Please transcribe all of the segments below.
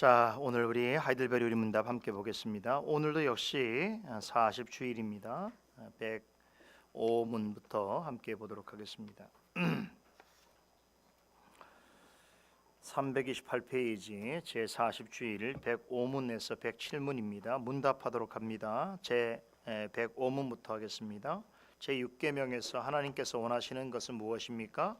자, 오늘 우리 하이델베리 우리문답 함께 보겠습니다. 오늘도 역시 40주일입니다. 105문부터 함께 보도록 하겠습니다. 328페이지 제40주일 105문에서 107문입니다. 문답하도록 합니다. 제 105문부터 하겠습니다. 제6계명에서 하나님께서 원하시는 것은 무엇입니까?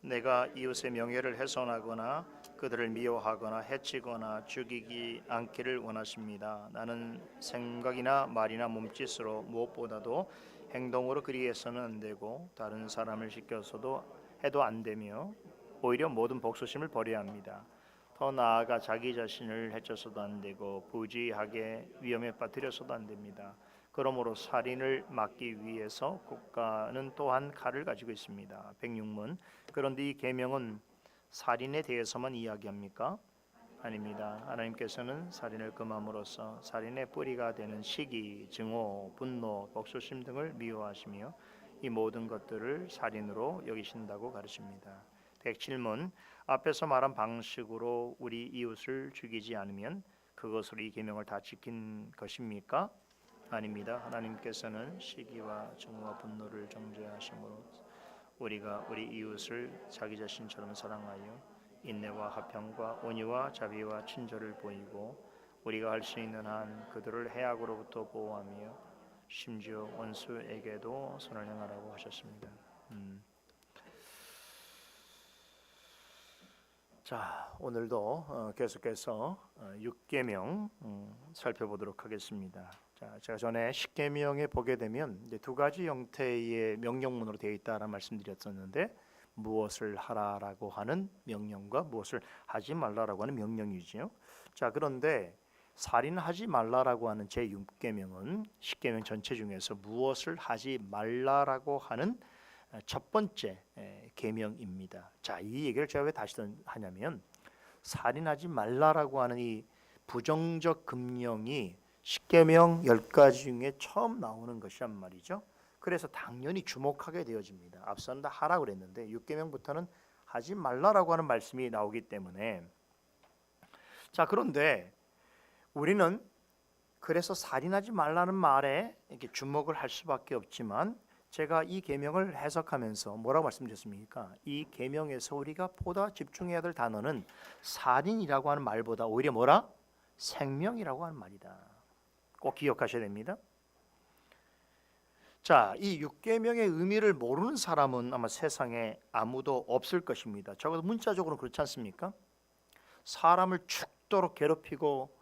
내가 이웃의 명예를 훼손하거나 그들을 미워하거나 해치거나 죽이지 않기를 원하십니다. 나는 생각이나 말이나 몸짓으로 무엇보다도 행동으로 그리 해서는 안 되고 다른 사람을 시켜서도 해도 안 되며 오히려 모든 복수심을 버려야 합니다. 더 나아가 자기 자신을 해쳐서도 안 되고 부지하게 위험에 빠뜨려서도 안 됩니다. 그러므로 살인을 막기 위해서 국가는 또한 칼을 가지고 있습니다. 106문. 그런데 이 계명은 살인에 대해서만 이야기합니까? 아닙니다. 하나님께서는 살인을 금함으로써 살인의 뿌리가 되는 시기, 증오, 분노, 복수심 등을 미워하시며 이 모든 것들을 살인으로 여기신다고 가르칩니다. 107문. 앞에서 말한 방식으로 우리 이웃을 죽이지 않으면 그것으로 이 계명을 다 지킨 것입니까? 아닙니다. 하나님께서는 시기와 증오와 분노를 정죄하심으로 우리가 우리 이웃을 자기 자신처럼 사랑하여 인내와 화평과 온유와 자비와 친절을 보이고 우리가 할 수 있는 한 그들을 해악으로부터 보호하며 심지어 원수에게도 선을 행하라고 하셨습니다. 자, 오늘도 계속해서 6계명 살펴보도록 하겠습니다. 자, 제가 전에 10계명에 보게 되면 이제 두 가지 형태의 명령문으로 되어 있다라는 말씀드렸었는데 무엇을 하라라고 하는 명령과 무엇을 하지 말라라고 하는 명령이지요. 자, 그런데 살인하지 말라라고 하는 제6계명은 10계명 전체 중에서 무엇을 하지 말라라고 하는 첫 번째 계명입니다. 자, 이 얘기를 제가 왜 다시 하냐면 살인하지 말라라고 하는 이 부정적 금령이 10계명 10가지 중에 처음 나오는 것이란 말이죠. 그래서 당연히 주목하게 되어집니다. 앞서는 다 하라고 그랬는데 6계명부터는 하지 말라라고 하는 말씀이 나오기 때문에 자, 그런데 우리는 그래서 살인하지 말라는 말에 이렇게 주목을 할 수밖에 없지만 제가 이 계명을 해석하면서 뭐라고 말씀드렸습니까? 이 계명에서 우리가 보다 집중해야 될 단어는 살인이라고 하는 말보다 오히려 뭐라? 생명이라고 하는 말이다. 꼭 기억하셔야 됩니다. 자, 이 6계명의 의미를 모르는 사람은 아마 세상에 아무도 없을 것입니다. 적어도 문자적으로 그렇지 않습니까? 사람을 죽도록 괴롭히고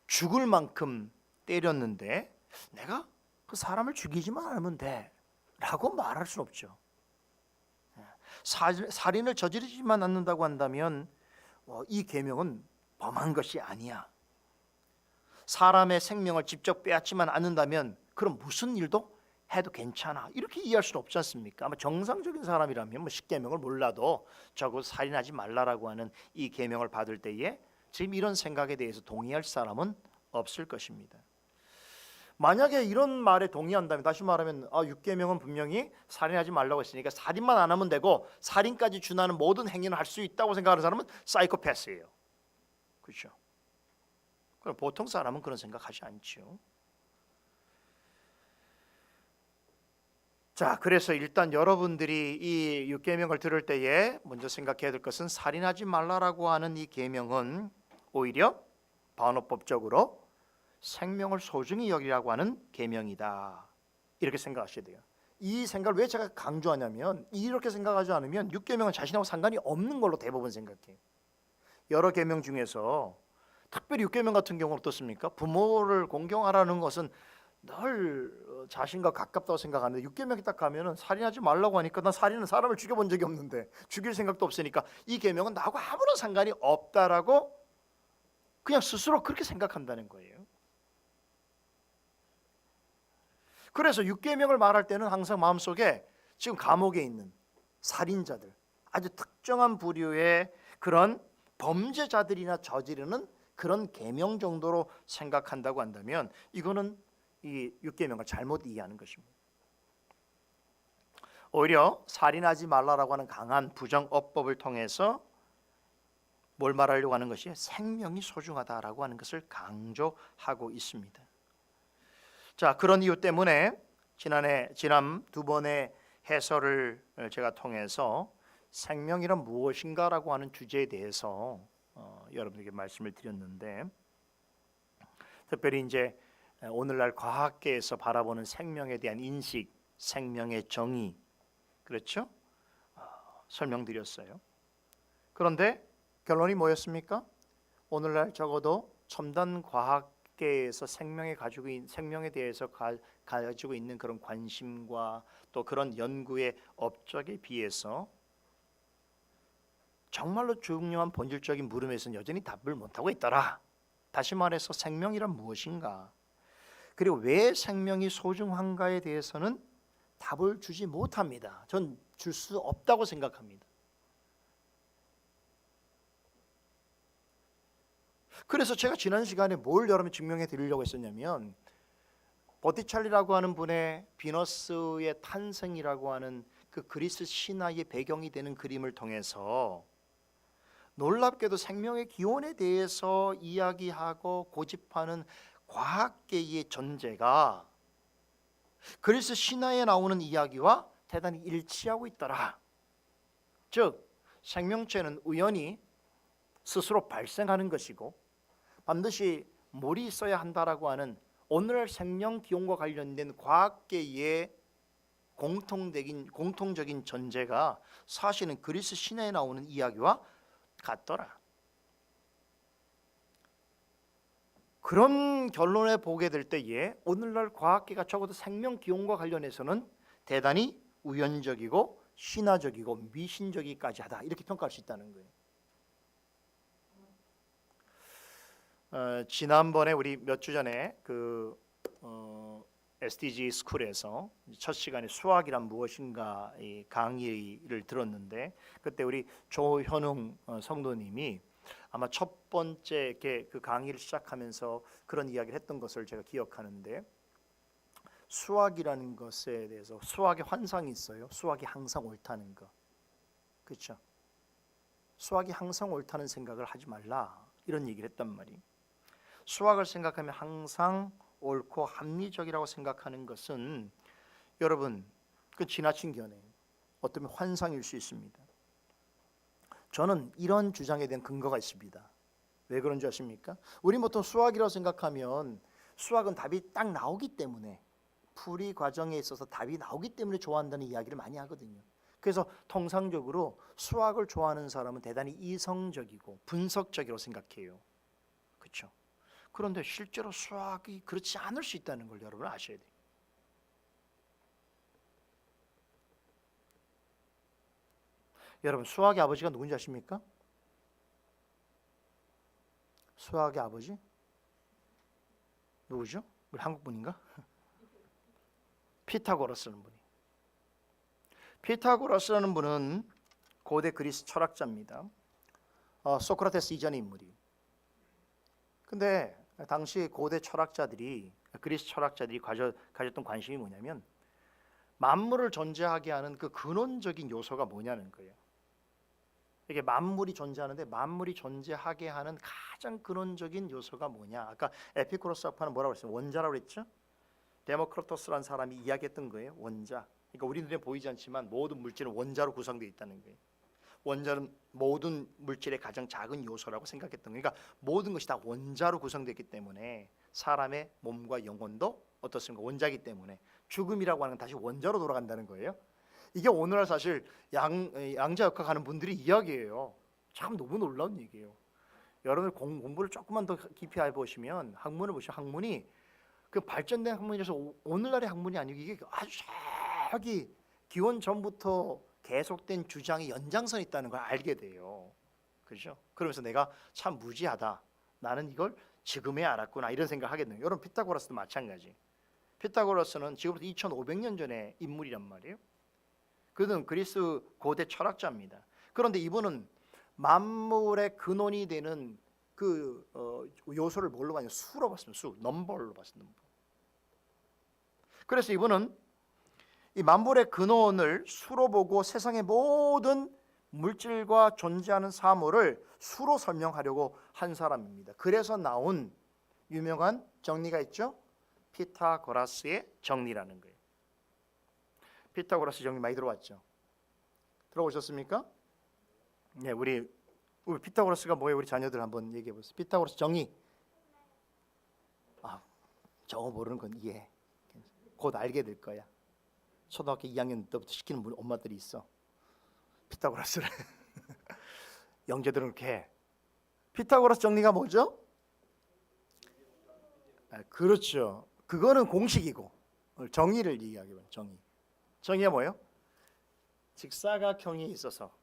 죽을 만큼 때렸는데 내가 그 사람을 죽이지만 않으면 돼 라고 말할 수는 없죠. 살인을 저지르지만 않는다고 한다면 이 계명은 범한 것이 아니야. 사람의 생명을 직접 빼앗지만 않는다면 그럼 무슨 일도 해도 괜찮아 이렇게 이해할 수는 없지 않습니까? 아마 정상적인 사람이라면 10계명을 몰라도 적어도 살인하지 말라라고 하는 이 계명을 받을 때에 지금 이런 생각에 대해서 동의할 사람은 없을 것입니다. 만약에 이런 말에 동의한다면 다시 말하면 6계명은 분명히 살인하지 말라고 했으니까 살인만 안 하면 되고 살인까지 준하는 모든 행위는 할 수 있다고 생각하는 사람은 사이코패스예요. 그렇죠? 그럼 보통 사람은 그런 생각하지 않죠. 자, 그래서 일단 여러분들이 이 6계명을 들을 때에 먼저 생각해야 될 것은 살인하지 말라라고 하는 이 계명은 오히려 반어법적으로 생명을 소중히 여기라고 하는 계명이다. 이렇게 생각하셔야 돼요. 이 생각을 왜 제가 강조하냐면 이렇게 생각하지 않으면 6계명은 자신하고 상관이 없는 걸로 대부분 생각해요. 여러 계명 중에서 특별히 6계명 같은 경우는 어떻습니까? 부모를 공경하라는 것은 늘 자신과 가깝다고 생각하는데 6계명이 딱 가면은 살인하지 말라고 하니까 난 살인은 사람을 죽여본 적이 없는데 죽일 생각도 없으니까 이 계명은 나하고 아무런 상관이 없다라고 그냥 스스로 그렇게 생각한다는 거예요. 그래서 6계명을 말할 때는 항상 마음속에 지금 감옥에 있는 살인자들, 아주 특정한 부류의 그런 범죄자들이나 저지르는 그런 계명 정도로 생각한다고 한다면 이거는 이 6계명을 잘못 이해하는 것입니다. 오히려 살인하지 말라라고 하는 강한 부정어법을 통해서 뭘 말하려고 하는 것이 생명이 소중하다라고 하는 것을 강조하고 있습니다. 자, 그런 이유 때문에 지난 두 번의 해설을 제가 통해서 생명이란 무엇인가라고 하는 주제에 대해서 여러분에게 말씀을 드렸는데, 특별히 이제 오늘날 과학계에서 바라보는 생명에 대한 인식, 생명의 정의, 그렇죠? 설명드렸어요. 그런데 결론이 뭐였습니까? 오늘날 적어도 첨단 과학계에서 생명에 대해서 가지고 있는 그런 관심과 또 그런 연구의 업적에 비해서 정말로 중요한 본질적인 물음에서는 여전히 답을 못하고 있더라. 다시 말해서 생명이란 무엇인가, 그리고 왜 생명이 소중한가에 대해서는 답을 주지 못합니다. 전 줄 수 없다고 생각합니다. 그래서 제가 지난 시간에 뭘 여러분 증명해 드리려고 했었냐면, 보티첼리라고 하는 분의 비너스의 탄생이라고 하는 그 그리스 신화의 배경이 되는 그림을 통해서 놀랍게도 생명의 기원에 대해서 이야기하고 고집하는 과학계의 존재가 그리스 신화에 나오는 이야기와 대단히 일치하고 있더라. 즉, 생명체는 우연히 스스로 발생하는 것이고 반드시 물이 있어야 한다라고 하는 오늘날 생명 기원과 관련된 과학계의 공통적인 전제가 사실은 그리스 신화에 나오는 이야기와 같더라. 그런 결론에 보게 될 때에 오늘날 과학계가 적어도 생명 기원과 관련해서는 대단히 우연적이고 신화적이고 미신적이까지 하다, 이렇게 평가할 수 있다는 거예요. 지난번에 우리 몇 주 전에 그 SDG 스쿨에서 첫 시간에 수학이란 무엇인가 이 강의를 들었는데, 그때 우리 조현웅 성도님이 아마 첫 번째 그 강의를 시작하면서 그런 이야기를 했던 것을 제가 기억하는데, 수학이라는 것에 대해서 수학의 환상이 있어요. 수학이 항상 옳다는 거, 그렇죠? 수학이 항상 옳다는 생각을 하지 말라, 이런 얘기를 했단 말이에요. 수학을 생각하면 항상 옳고 합리적이라고 생각하는 것은 여러분 그 지나친 견해, 어쩌면 환상일 수 있습니다. 저는 이런 주장에 대한 근거가 있습니다. 왜 그런지 아십니까? 우리 보통 수학이라고 생각하면 수학은 답이 딱 나오기 때문에, 풀이 과정에 있어서 답이 나오기 때문에 좋아한다는 이야기를 많이 하거든요. 그래서 통상적으로 수학을 좋아하는 사람은 대단히 이성적이고 분석적이라고 생각해요. 그렇죠? 그런데 실제로 수학이 그렇지 않을 수 있다는 걸 여러분 아셔야 돼요. 여러분, 수학의 아버지가 누군지 아십니까? 수학의 아버지? 누구죠? 우리 한국 분인가? 피타고라스라는 분이. 피타고라스라는 분은 고대 그리스 철학자입니다. 소크라테스 이전의 인물이에요. 근데 당시 고대 철학자들이, 그리스 철학자들이 가졌던 관심이 뭐냐면, 만물을 존재하게 하는 그 근원적인 요소가 뭐냐는 거예요. 이게 만물이 존재하는데 만물이 존재하게 하는 가장 근원적인 요소가 뭐냐. 아까 에피쿠로스 학파는 뭐라고 했어요? 원자라고 했죠? 데모크리토스라는 사람이 이야기했던 거예요. 원자. 그러니까 우리 눈에 보이지 않지만 모든 물질은 원자로 구성되어 있다는 거예요. 원자는 모든 물질의 가장 작은 요소라고 생각했던 거예요. 그러니까 모든 것이 다 원자로 구성되기 때문에 사람의 몸과 영혼도 어떻습니까? 원자이기 때문에 죽음이라고 하는 건 다시 원자로 돌아간다는 거예요. 이게 오늘날 사실 양자역학하는 분들이 이야기예요. 참 너무 놀라운 얘기예요. 여러분 공부를 조금만 더 깊이 해보시면 학문을 보시면 학문이 그 발전된 학문이라서 오늘날의 학문이 아니고 이게 아주 저기 기원 전부터 계속된 주장의 연장선이 있다는 걸 알게 돼요. 그렇죠? 그러면서 내가 참 무지하다. 나는 이걸 지금에 알았구나, 이런 생각을 하게 돼요. 여러분 피타고라스도 마찬가지. 피타고라스는 지금부터 2500년 전의 인물이란 말이에요. 그는 그리스 고대 철학자입니다. 그런데 이분은 만물의 근원이 되는 그 요소를 뭘로 봤냐? 수로 봤습니다. 수, 넘버로 봤습니다. 그래서 이분은 이 만물의 근원을 수로 보고 세상의 모든 물질과 존재하는 사물을 수로 설명하려고 한 사람입니다. 그래서 나온 유명한 정리가 있죠. 피타고라스의 정리라는 거예요. 피타고라스 정리 많이 들어봤죠? 들어보셨습니까? 네, 우리 피타고라스가 뭐예요? 우리 자녀들 한번 얘기해 보세요. 피타고라스 정의. 저거 모르는 건 이해. 곧 알게 될 거야. 초등학교 2학년 때부터 시키는 엄마들이 있어. 피타고라스를 영재들은 그렇게 해. 피타고라스 정리가 뭐죠? 그렇죠. 그거는 공식이고 정의를 얘기하기로 정의가 뭐예요? 직사각형이 있어서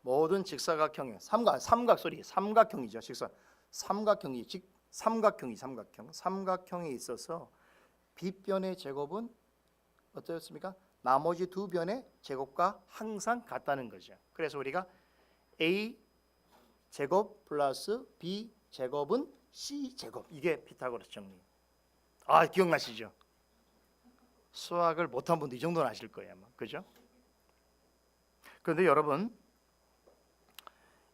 모든 직사각형에 삼각형이죠. 삼각형에 있어서 빗변의 제곱은 어떻습니까? 나머지 두 변의 제곱과 항상 같다는 거죠. 그래서 우리가 a 제곱 플러스 b 제곱은 c 제곱, 이게 피타고라스 정리. 기억나시죠? 수학을 못한 분도 이 정도는 아실 거예요, 아마. 그죠? 그런데 여러분,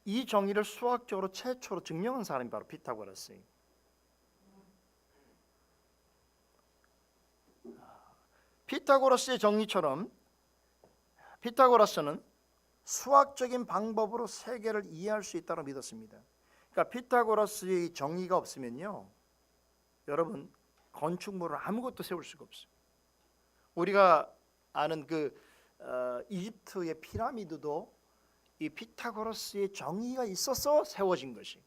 이 정의를 수학적으로 최초로 증명한 사람이 바로 피타고라스예요. 피타고라스의 정리처럼 피타고라스는 수학적인 방법으로 세계를 이해할 수 있다고 믿었습니다. 그러니까 피타고라스의 정의가 없으면요, 여러분, 건축물을 아무것도 세울 수가 없어요. 우리가 아는 이집트의 피라미드도 이 피타고라스의 정의가 있어서 세워진 것이.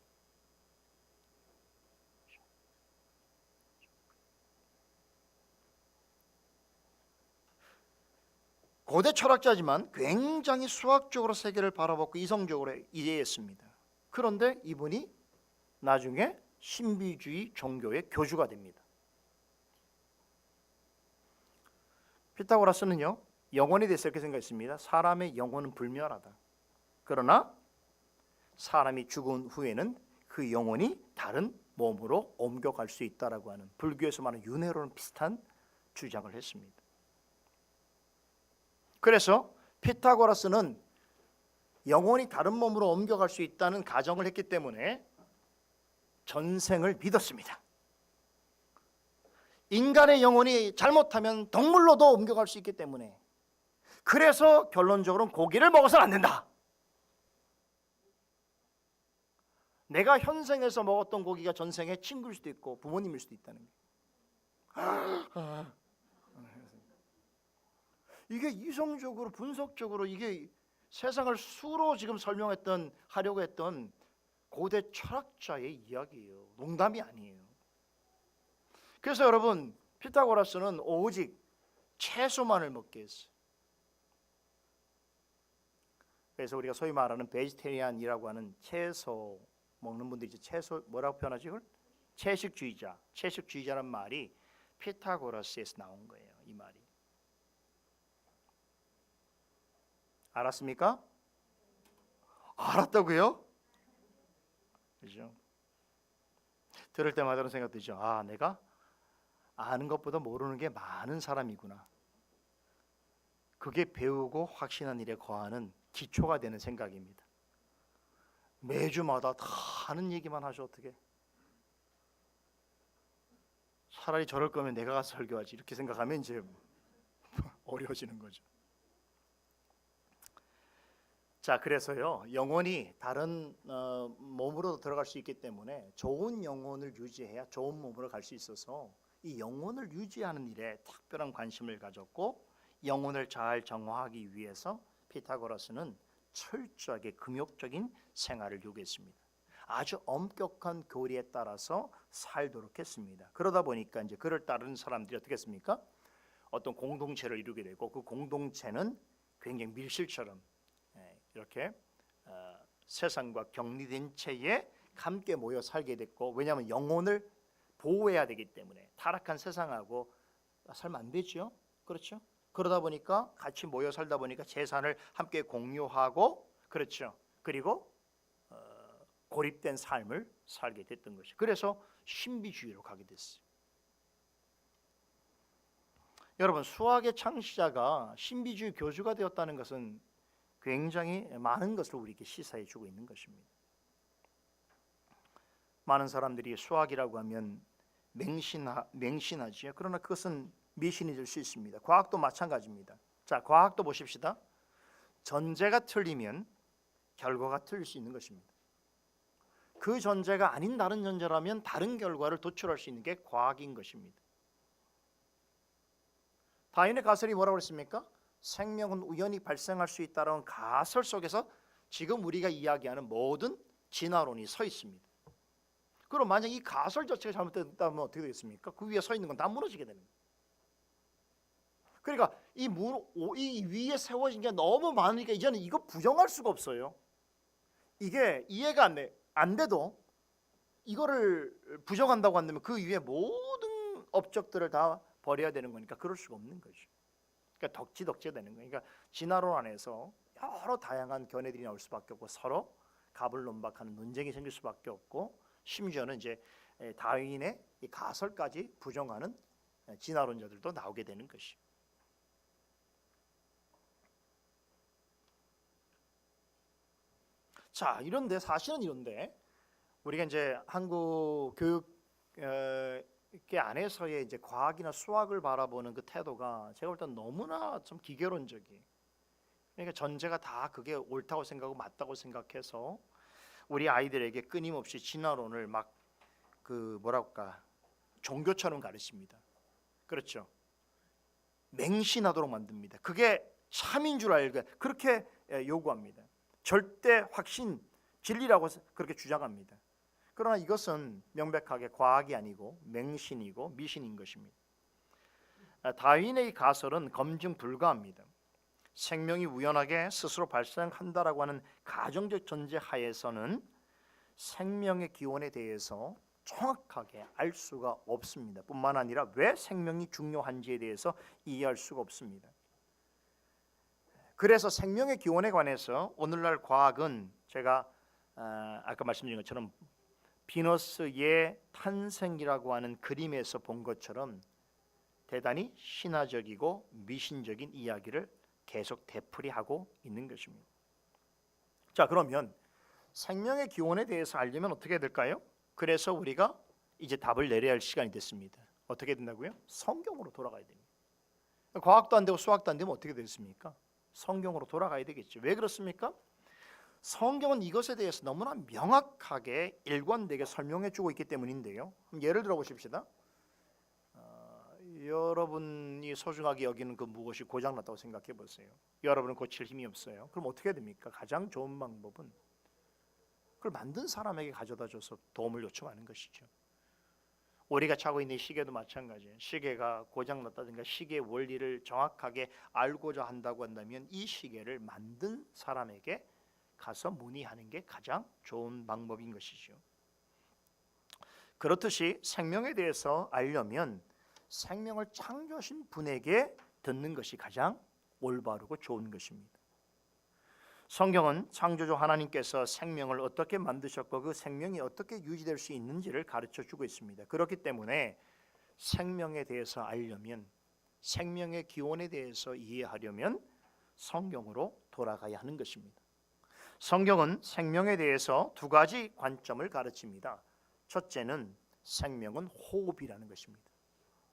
고대 철학자지만 굉장히 수학적으로 세계를 바라보고 이성적으로 이해했습니다. 그런데 이분이 나중에 신비주의 종교의 교주가 됩니다. 피타고라스는요, 영혼에 대해서 이렇게 생각했습니다. 사람의 영혼은 불멸하다. 그러나 사람이 죽은 후에는 그 영혼이 다른 몸으로 옮겨갈 수 있다라고 하는, 불교에서 말하는 윤회로는 비슷한 주장을 했습니다. 그래서 피타고라스는 영혼이 다른 몸으로 옮겨갈 수 있다는 가정을 했기 때문에 전생을 믿었습니다. 인간의 영혼이 잘못하면 동물로도 옮겨갈 수 있기 때문에, 그래서 결론적으로는 고기를 먹어서는 안 된다. 내가 현생에서 먹었던 고기가 전생에 친구일 수도 있고 부모님일 수도 있다는 거예요. 이게 이성적으로 분석적으로 이게 세상을 수로 지금 하려고 했던 고대 철학자의 이야기예요. 농담이 아니에요. 그래서 여러분, 피타고라스는 오직 채소만을 먹게 했어요. 그래서 우리가 소위 말하는 베지테리안이라고 하는 채소 먹는 분들이 채소 뭐라고 표현하지? 이걸? 채식주의자라는 말이 피타고라스에서 나온 거예요. 이 말이. 알았습니까? 알았다고요? 그죠? 들을 때마다 그런 생각 들죠. 내가 아는 것보다 모르는 게 많은 사람이구나. 그게 배우고 확신한 일에 거하는 기초가 되는 생각입니다. 매주마다 다 하는 얘기만 하죠. 어떻게? 차라리 저럴 거면 내가 가서 설교하지, 이렇게 생각하면 이제 어려워지는 거죠. 자, 그래서요, 영혼이 다른 몸으로 들어갈 수 있기 때문에 좋은 영혼을 유지해야 좋은 몸으로 갈 수 있어서 이 영혼을 유지하는 일에 특별한 관심을 가졌고, 영혼을 잘 정화하기 위해서 피타고라스는 철저하게 금욕적인 생활을 요구했습니다. 아주 엄격한 교리에 따라서 살도록 했습니다. 그러다 보니까 이제 그를 따르는 사람들이 어떻게 했습니까? 어떤 공동체를 이루게 되고, 그 공동체는 굉장히 밀실처럼 이렇게 세상과 격리된 채에 함께 모여 살게 됐고, 왜냐하면 영혼을 보호해야 되기 때문에 타락한 세상하고 살면 안 되죠. 그렇죠? 그러다 보니까 같이 모여 살다 보니까 재산을 함께 공유하고, 그렇죠. 그리고 고립된 삶을 살게 됐던 것이. 그래서 신비주의로 가게 됐어요. 여러분, 수학의 창시자가 신비주의 교주가 되었다는 것은 굉장히 많은 것을 우리에게 시사해 주고 있는 것입니다. 많은 사람들이 수학이라고 하면 맹신하지요. 그러나 그것은 미신이 될 수 있습니다. 과학도 마찬가지입니다. 자, 과학도 보십시다. 전제가 틀리면 결과가 틀릴 수 있는 것입니다. 그 전제가 아닌 다른 전제라면 다른 결과를 도출할 수 있는 게 과학인 것입니다. 다윈의 가설이 뭐라고 그랬습니까? 생명은 우연히 발생할 수 있다는 가설 속에서 지금 우리가 이야기하는 모든 진화론이 서 있습니다. 그럼 만약 이 가설 자체가 잘못됐다면 어떻게 되겠습니까? 그 위에 서 있는 건 다 무너지게 됩니다. 그러니까 이 위에 세워진 게 너무 많으니까 이제는 이거 부정할 수가 없어요. 이게 이해가 안 돼도 이거를 부정한다고 한다면 그 위에 모든 업적들을 다 버려야 되는 거니까 그럴 수가 없는 거죠. 그러니까 덕지덕지가 되는 거예요. 그러니까 진화론 안에서 여러 다양한 견해들이 나올 수밖에 없고 서로 가불론박하는 논쟁이 생길 수밖에 없고 심지어는 이제 다윈의 이 가설까지 부정하는 진화론자들도 나오게 되는 것이. 자, 이런데 사실은 이런데 우리가 이제 한국 교육계 안에서의 이제 과학이나 수학을 바라보는 그 태도가 제가 볼 땐 너무나 좀 기계론적이에요. 그러니까 전제가 다 그게 옳다고 생각하고 맞다고 생각해서 우리 아이들에게 끊임없이 진화론을 막 그 뭐랄까 종교처럼 가르칩니다. 그렇죠? 맹신하도록 만듭니다. 그게 참인 줄 알게 그렇게 요구합니다. 절대 확신, 진리라고 그렇게 주장합니다. 그러나 이것은 명백하게 과학이 아니고 맹신이고 미신인 것입니다. 다윈의 가설은 검증 불가합니다. 생명이 우연하게 스스로 발생한다라고 하는 가정적 전제 하에서는 생명의 기원에 대해서 정확하게 알 수가 없습니다. 뿐만 아니라 왜 생명이 중요한지에 대해서 이해할 수가 없습니다. 그래서 생명의 기원에 관해서 오늘날 과학은 제가 아까 말씀드린 것처럼 비너스의 탄생이라고 하는 그림에서 본 것처럼 대단히 신화적이고 미신적인 이야기를 계속 되풀이하고 있는 것입니다. 자, 그러면 생명의 기원에 대해서 알려면 어떻게 해야 될까요? 그래서 우리가 이제 답을 내려야 할 시간이 됐습니다. 어떻게 된다고요? 성경으로 돌아가야 됩니다. 과학도 안 되고 수학도 안 되면 어떻게 됐습니까? 성경으로 돌아가야 되겠죠. 왜 그렇습니까? 성경은 이것에 대해서 너무나 명확하게 일관되게 설명해주고 있기 때문인데요. 예를 들어 보십시다. 여러분이 소중하게 여기는 그 무엇이 고장났다고 생각해 보세요. 여러분은 고칠 힘이 없어요. 그럼 어떻게 해야 됩니까? 가장 좋은 방법은 그걸 만든 사람에게 가져다 줘서 도움을 요청하는 것이죠. 우리가 차고 있는 시계도 마찬가지예요. 시계가 고장났다든가 시계의 원리를 정확하게 알고자 한다고 한다면 이 시계를 만든 사람에게 가서 문의하는 게 가장 좋은 방법인 것이죠. 그렇듯이 생명에 대해서 알려면 생명을 창조하신 분에게 듣는 것이 가장 올바르고 좋은 것입니다. 성경은 창조주 하나님께서 생명을 어떻게 만드셨고 그 생명이 어떻게 유지될 수 있는지를 가르쳐주고 있습니다. 그렇기 때문에 생명에 대해서 알려면 생명의 기원에 대해서 이해하려면 성경으로 돌아가야 하는 것입니다. 성경은 생명에 대해서 두 가지 관점을 가르칩니다. 첫째는 생명은 호흡이라는 것입니다.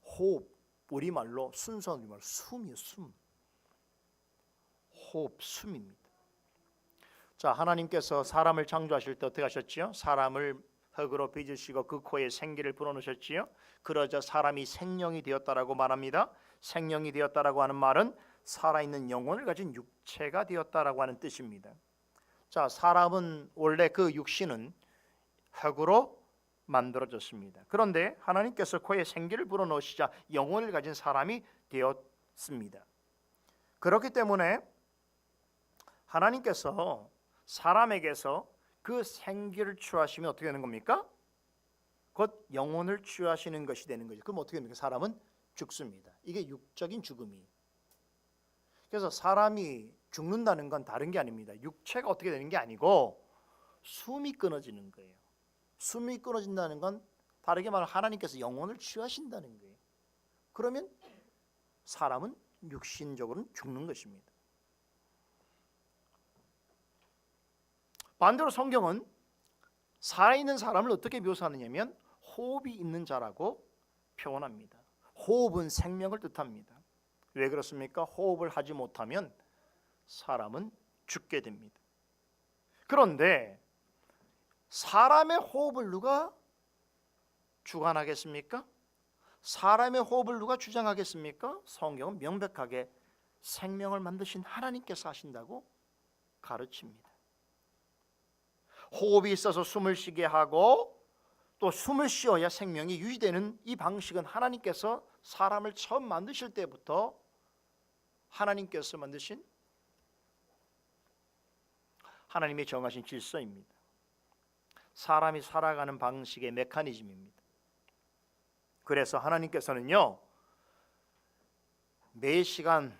호흡, 우리말로 순서 우리말 숨이요, 숨. 호흡, 숨입니다. 자, 하나님께서 사람을 창조하실 때 어떻게 하셨지요? 사람을 흙으로 빚으시고 그 코에 생기를 불어넣으셨지요. 그러자 사람이 생명이 되었다라고 말합니다. 생명이 되었다라고 하는 말은 살아있는 영혼을 가진 육체가 되었다라고 하는 뜻입니다. 자, 사람은 원래 그 육신은 흙으로 만들어졌습니다. 그런데 하나님께서 코에 생기를 불어넣으시자 영혼을 가진 사람이 되었습니다. 그렇기 때문에 하나님께서 사람에게서 그 생기를 취하시면 어떻게 되는 겁니까? 곧 영혼을 취하시는 것이 되는 거죠. 그럼 어떻게 됩니까? 사람은 죽습니다. 이게 육적인 죽음이에요. 그래서 사람이 죽는다는 건 다른 게 아닙니다. 육체가 어떻게 되는 게 아니고 숨이 끊어지는 거예요. 숨이 끊어진다는 건 다르게 말하면 하나님께서 영혼을 취하신다는 거예요. 그러면 사람은 육신적으로는 죽는 것입니다. 반대로 성경은 살아있는 사람을 어떻게 묘사하느냐면 호흡이 있는 자라고 표현합니다. 호흡은 생명을 뜻합니다. 왜 그렇습니까? 호흡을 하지 못하면 사람은 죽게 됩니다. 그런데 사람의 호흡을 누가 주관하겠습니까? 사람의 호흡을 누가 주장하겠습니까? 성경은 명백하게 생명을 만드신 하나님께서 하신다고 가르칩니다. 호흡이 있어서 숨을 쉬게 하고 또 숨을 쉬어야 생명이 유지되는 이 방식은 하나님께서 사람을 처음 만드실 때부터 하나님께서 만드신 하나님의 정하신 질서입니다. 사람이 살아가는 방식의 메커니즘입니다. 그래서 하나님께서는요, 매 시간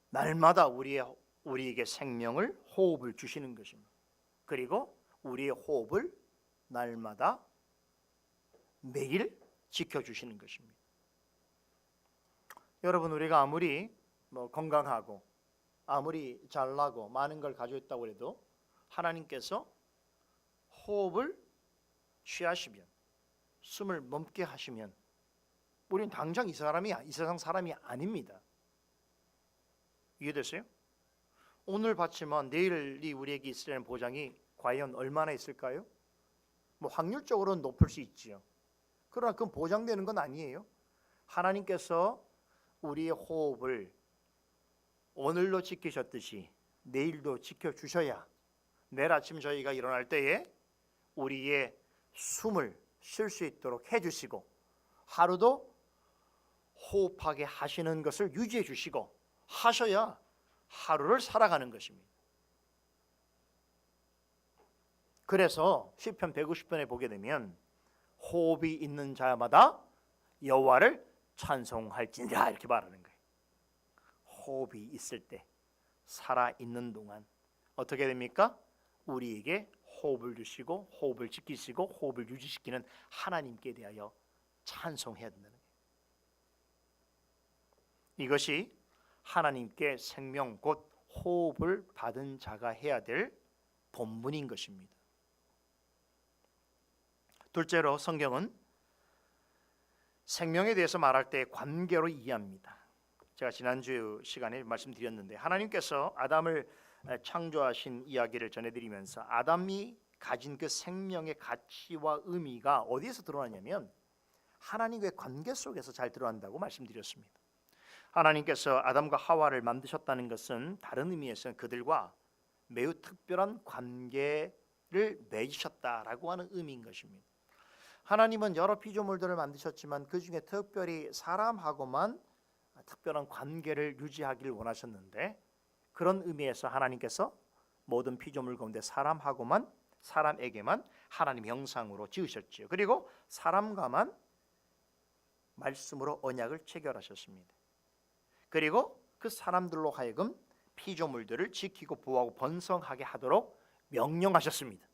날마다 우리에게 생명을, 호흡을 주시는 것입니다. 그리고 우리의 호흡을 날마다 매일 지켜주시는 것입니다. 여러분, 우리가 아무리 건강하고 아무리 잘나고 많은 걸 가지고 있다고 해도 하나님께서 호흡을 취하시면, 숨을 멈게 하시면 우리는 당장 이 세상 사람이 아닙니다. 이해됐어요? 오늘 받지만 내일이 우리에게 있으려는 보장이 과연 얼마나 있을까요? 확률적으로는 높을 수 있지요. 그러나 그건 보장되는 건 아니에요. 하나님께서 우리의 호흡을 오늘로 지키셨듯이 내일도 지켜주셔야 내일 아침 저희가 일어날 때에 우리의 숨을 쉴 수 있도록 해주시고 하루도 호흡하게 하시는 것을 유지해 주시고 하셔야 하루를 살아가는 것입니다. 그래서 시편 150편에 보게 되면 호흡이 있는 자마다 여호와를 찬송할지니라 이렇게 말하는 거예요. 호흡이 있을 때, 살아있는 동안 어떻게 됩니까? 우리에게 호흡을 주시고 호흡을 지키시고 호흡을 유지시키는 하나님께 대하여 찬송해야 된다는 거예요. 이것이 하나님께 생명 곧 호흡을 받은 자가 해야 될 본분인 것입니다. 둘째로 성경은 생명에 대해서 말할 때 관계로 이해합니다. 제가 지난주 시간에 말씀드렸는데 하나님께서 아담을 창조하신 이야기를 전해드리면서 아담이 가진 그 생명의 가치와 의미가 어디에서 드러나냐면 하나님과의 관계 속에서 잘 드러난다고 말씀드렸습니다. 하나님께서 아담과 하와를 만드셨다는 것은 다른 의미에서 그들과 매우 특별한 관계를 맺으셨다라고 하는 의미인 것입니다. 하나님은 여러 피조물들을 만드셨지만 그 중에 특별히 사람하고만 특별한 관계를 유지하기를 원하셨는데 그런 의미에서 하나님께서 모든 피조물 가운데 사람에게만 하나님 형상으로 지으셨지요. 그리고 사람과만 말씀으로 언약을 체결하셨습니다. 그리고 그 사람들로 하여금 피조물들을 지키고 보호하고 번성하게 하도록 명령하셨습니다.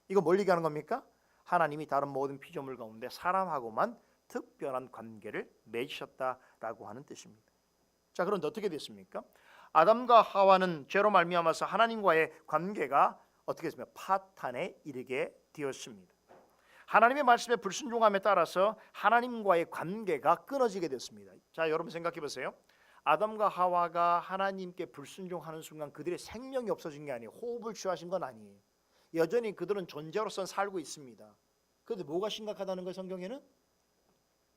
이거 뭘 얘기하는 겁니까? 하나님이 다른 모든 피조물 가운데 사람하고만 특별한 관계를 맺으셨다라고 하는 뜻입니다. 자, 그런데 어떻게 됐습니까? 아담과 하와는 죄로 말미암아서 하나님과의 관계가 어떻게 됐습니까? 파탄에 이르게 되었습니다. 하나님의 말씀에 불순종함에 따라서 하나님과의 관계가 끊어지게 됐습니다. 자, 여러분 생각해 보세요. 아담과 하와가 하나님께 불순종하는 순간 그들의 생명이 없어진 게 아니에요. 호흡을 취하신 건 아니에요. 여전히 그들은 존재로서 살고 있습니다. 그런데 뭐가 심각하다는 거예요? 성경에는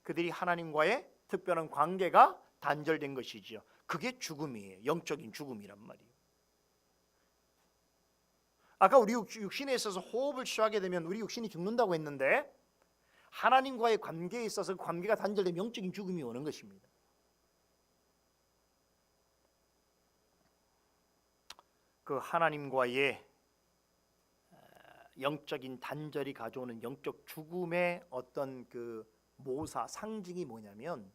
그들이 하나님과의 특별한 관계가 단절된 것이지요. 그게 죽음이에요. 영적인 죽음이란 말이에요. 아까 우리 육신에 있어서 호흡을 취하게 되면 우리 육신이 죽는다고 했는데 하나님과의 관계에 있어서 그 관계가 단절되면 영적인 죽음이 오는 것입니다. 그 하나님과의 영적인 단절이 가져오는 영적 죽음의 어떤 그 모사 상징이 뭐냐면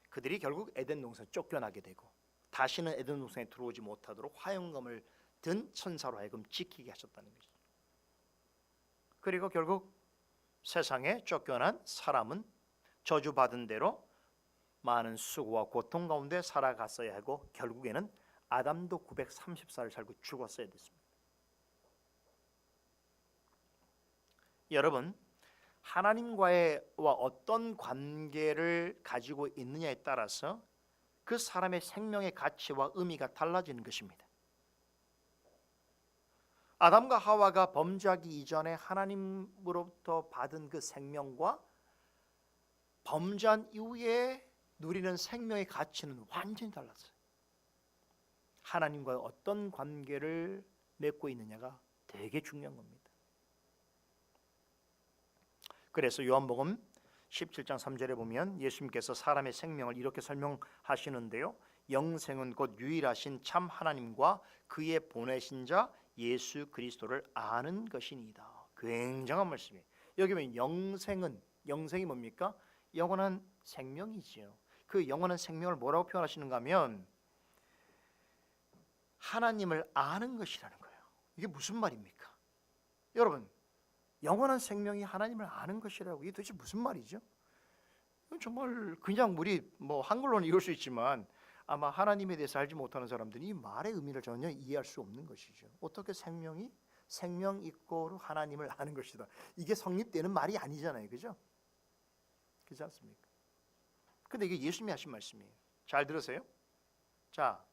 그들이 결국 에덴 동산에 쫓겨나게 되고 다시는 에덴 동산에 들어오지 못하도록 화영검을 든 천사로 하여금 지키게 하셨다는 것이죠. 그리고 결국 세상에 쫓겨난 사람은 저주받은 대로 많은 수고와 고통 가운데 살아갔어야 하고 결국에는 아담도 930살을 살고 죽었어야 됐습니다. 여러분, 하나님과의 어떤 관계를 가지고 있느냐에 따라서 그 사람의 생명의 가치와 의미가 달라지는 것입니다. 아담과 하와가 범죄하기 이전에 하나님으로부터 받은 그 생명과 범죄한 이후에 누리는 생명의 가치는 완전히 달랐어요. 하나님과의 어떤 관계를 맺고 있느냐가 되게 중요한 겁니다. 그래서 요한복음 17장 3절에 보면 예수님께서 사람의 생명을 이렇게 설명하시는데요. 영생은 곧 유일하신 참 하나님과 그의 보내신 자 예수 그리스도를 아는 것이니이다. 굉장한 말씀이에요. 여기 보면 영생이 뭡니까? 영원한 생명이지요. 그 영원한 생명을 뭐라고 표현하시는가 하면 하나님을 아는 것이라는 거예요. 이게 무슨 말입니까? 여러분, 영원한 생명이 하나님을 아는 것이라고, 이게 도대체 무슨 말이죠? 정말 그냥 우리 한글로는 이럴 수 있지만 아마 하나님에 대해서 알지 못하는 사람들이 이 말의 의미를 전혀 이해할 수 없는 것이죠. 어떻게 생명 이꼬르 하나님을 아는 것이다. 이게 성립되는 말이 아니잖아요. 그죠? 그렇지 않습니까? 근데 이게 예수님이 하신 말씀이에요. 잘 들으세요. 자,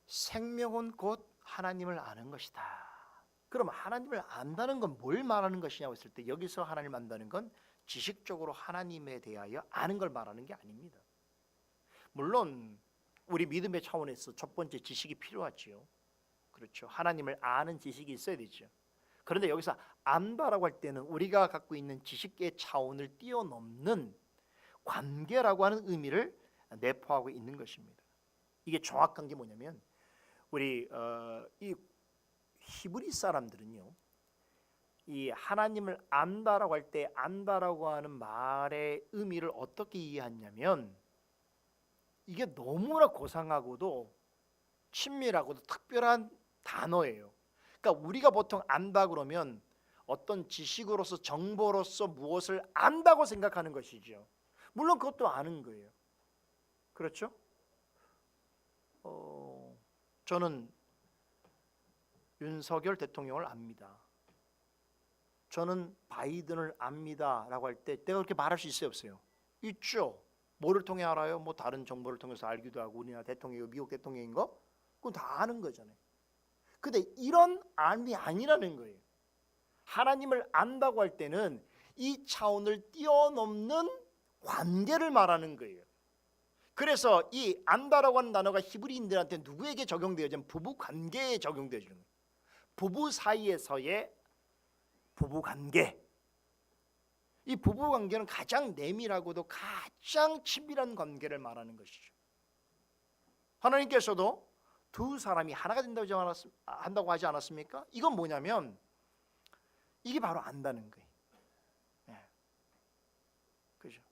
생명은 곧 하나님을 아는 것이다. 그럼 하나님을 안다는 건 뭘 말하는 것이냐고 했을 때 여기서 하나님을 안다는 건 지식적으로 하나님에 대하여 아는 걸 말하는 게 아닙니다. 물론 우리 믿음의 차원에서 첫 번째 지식이 필요하지요. 그렇죠. 하나님을 아는 지식이 있어야 되죠. 그런데 여기서 안다라고 할 때는 우리가 갖고 있는 지식의 차원을 뛰어넘는 관계라고 하는 의미를 내포하고 있는 것입니다. 이게 정확한 게 뭐냐면 우리 이 히브리 사람들은요, 이 하나님을 안다라고 할 때 안다라고 하는 말의 의미를 어떻게 이해하냐면 이게 너무나 고상하고도 친밀하고도 특별한 단어예요. 그러니까 우리가 보통 안다 그러면 어떤 지식으로서 정보로서 무엇을 안다고 생각하는 것이죠. 물론 그것도 아는 거예요. 그렇죠? 저는 윤석열 대통령을 압니다. 저는 바이든을 압니다라고 할 때 내가 그렇게 말할 수 있어요, 없어요? 있죠. 뭐를 통해 알아요? 다른 정보를 통해서 알기도 하고, 우리나라 대통령이 미국 대통령인 거 그건 다 아는 거잖아요. 근데 이런 암이 아니라는 거예요. 하나님을 안다고 할 때는 이 차원을 뛰어넘는 관계를 말하는 거예요. 그래서 이 안다라고 하는 단어가 히브리인들한테 누구에게 적용되어지면 부부 관계에 적용되어지는 거예요. 부부 사이에서의 부부 관계. 이 부부 관계는 가장 내밀하고도 가장 친밀한 관계를 말하는 것이죠. 하나님께서도 두 사람이 하나가 한다고 하지 않았습니까? 이건 뭐냐면 이게 바로 안다는 거예요. 네. 그죠?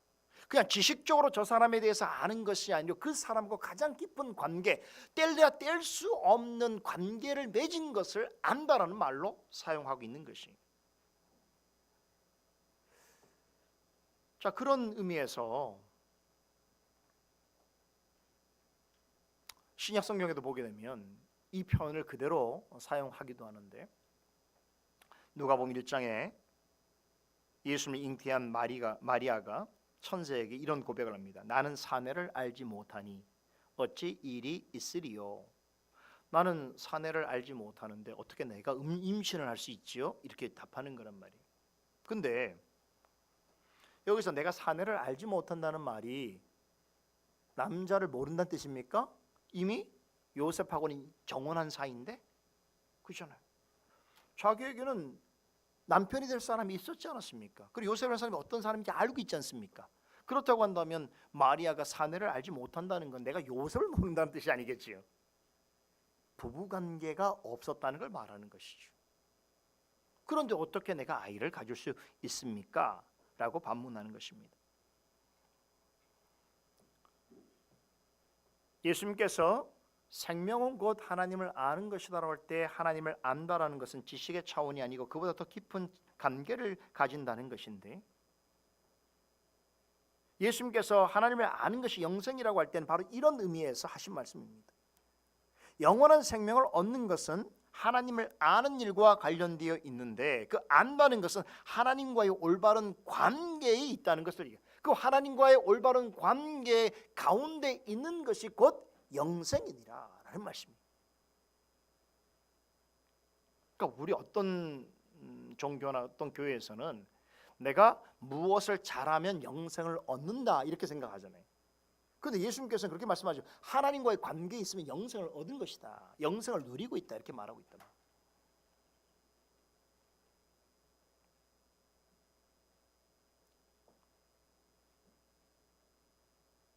그냥 지식적으로 저 사람에 대해서 아는 것이 아니고 그 사람과 가장 깊은 관계, 뗄래야 뗄 수 없는 관계를 맺은 것을 안다라는 말로 사용하고 있는 것이에요. 자, 그런 의미에서 신약 성경에도 보게 되면 이 표현을 그대로 사용하기도 하는데, 누가복음 1장에 예수님을 잉태한 마리아가 천사에게 이런 고백을 합니다. 나는 사내를 알지 못하니 어찌 일이 있으리요. 나는 사내를 알지 못하는데 어떻게 내가 임신을 할 수 있지요? 이렇게 답하는 거란 말이에요. 근데 여기서 내가 사내를 알지 못한다는 말이 남자를 모른다는 뜻입니까? 이미 요셉하고는 정혼한 사이인데, 그렇잖아요. 자기에게는 남편이 될 사람이 있었지 않았습니까? 그리고 요셉이라는 사람이 어떤 사람인지 알고 있지 않습니까? 그렇다고 한다면 마리아가 사내를 알지 못한다는 건 내가 요셉을 모른다는 뜻이 아니겠지요. 부부관계가 없었다는 걸 말하는 것이죠. 그런데 어떻게 내가 아이를 가질 수 있습니까? 라고 반문하는 것입니다. 예수님께서 생명은 곧 하나님을 아는 것이다라고 할 때 하나님을 안다라는 것은 지식의 차원이 아니고 그보다 더 깊은 관계를 가진다는 것인데, 예수님께서 하나님을 아는 것이 영생이라고 할 때는 바로 이런 의미에서 하신 말씀입니다. 영원한 생명을 얻는 것은 하나님을 아는 일과 관련되어 있는데, 그 안다는 것은 하나님과의 올바른 관계에 있다는 것을 얘기해요. 그 하나님과의 올바른 관계 가운데 있는 것이 곧 영생이니라 라는 말씀입니다. 그러니까 우리 어떤 종교나 어떤 교회에서는 내가 무엇을 잘하면 영생을 얻는다 이렇게 생각하잖아요. 그런데 예수님께서는 그렇게 말씀하죠. 하나님과의 관계에 있으면 영생을 얻은 것이다, 영생을 누리고 있다 이렇게 말하고 있다.